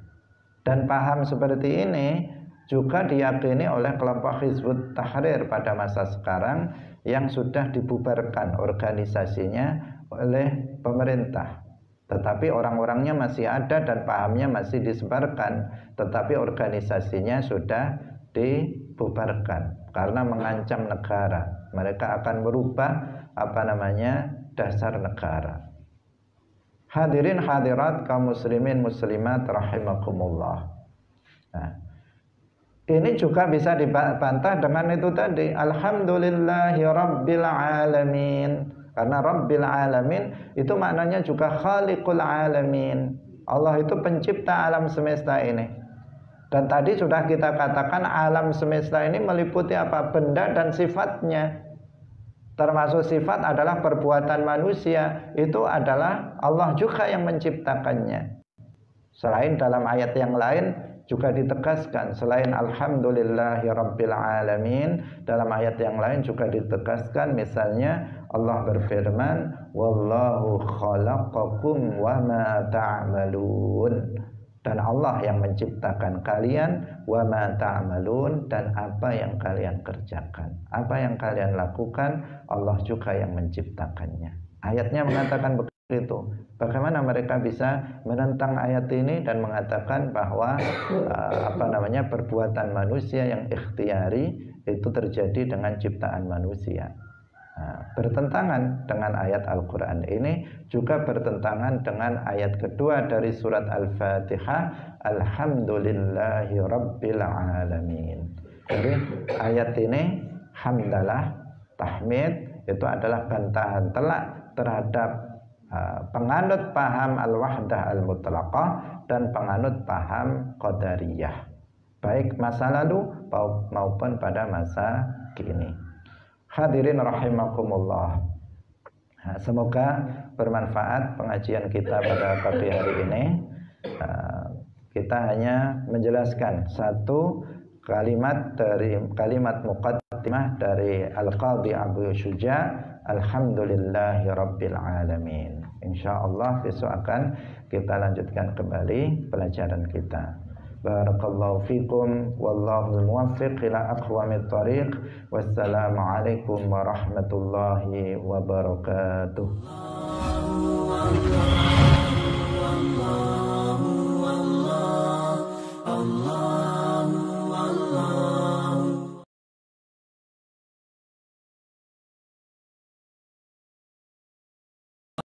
Dan paham seperti ini juga diyakini oleh kelompok Hizbut Tahrir pada masa sekarang yang sudah dibubarkan organisasinya oleh pemerintah. Tetapi orang-orangnya masih ada dan pahamnya masih disebarkan, tetapi organisasinya sudah dibubarkan karena mengancam negara. Mereka akan merubah dasar negara. Hadirin hadirat kaum muslimin muslimat rahimakumullah. Nah, ini juga bisa dibantah dengan itu tadi, alhamdulillahi rabbil alamin. Karena Rabbil alamin itu maknanya juga Khaliqul alamin. Allah itu pencipta alam semesta ini. Dan tadi sudah kita katakan alam semesta ini meliputi apa? Benda dan sifatnya. Termasuk sifat adalah perbuatan manusia. Itu adalah Allah juga yang menciptakannya. Selain dalam ayat yang lain juga ditegaskan, selain alhamdulillahi rabbil alamin, dalam ayat yang lain juga ditegaskan, misalnya Allah berfirman wallahu khalaqakum wa ma ta'malun, dan Allah yang menciptakan kalian, wa ma ta'malun, dan apa yang kalian kerjakan, apa yang kalian lakukan, Allah juga yang menciptakannya. Ayatnya mengatakan begitu. Bagaimana mereka bisa menentang ayat ini dan mengatakan bahwa perbuatan manusia yang ikhtiari itu terjadi dengan ciptaan manusia? Bertentangan dengan ayat Al-Quran ini, juga bertentangan dengan ayat kedua dari surat Al-Fatihah, alhamdulillahi rabbil alamin. Jadi ayat ini hamdalah, tahmid, itu adalah bantahan telak terhadap penganut paham al-wahdah al-mutlaqah dan penganut paham Qadariyah, baik masa lalu maupun pada masa kini. Hadirin rahimakumullah, semoga bermanfaat pengajian kita pada pagi hari ini. Kita hanya menjelaskan satu kalimat dari kalimat muqaddimah dari Al-Qadhi Abu Syuja, alhamdulillahi rabbil alamin. Insyaallah besok akan kita lanjutkan kembali pelajaran kita. Barakallahu fikum wallahu muwaffiq ila aqwamit thariq. Wassalamu alaikum warahmatullahi wabarakatuh.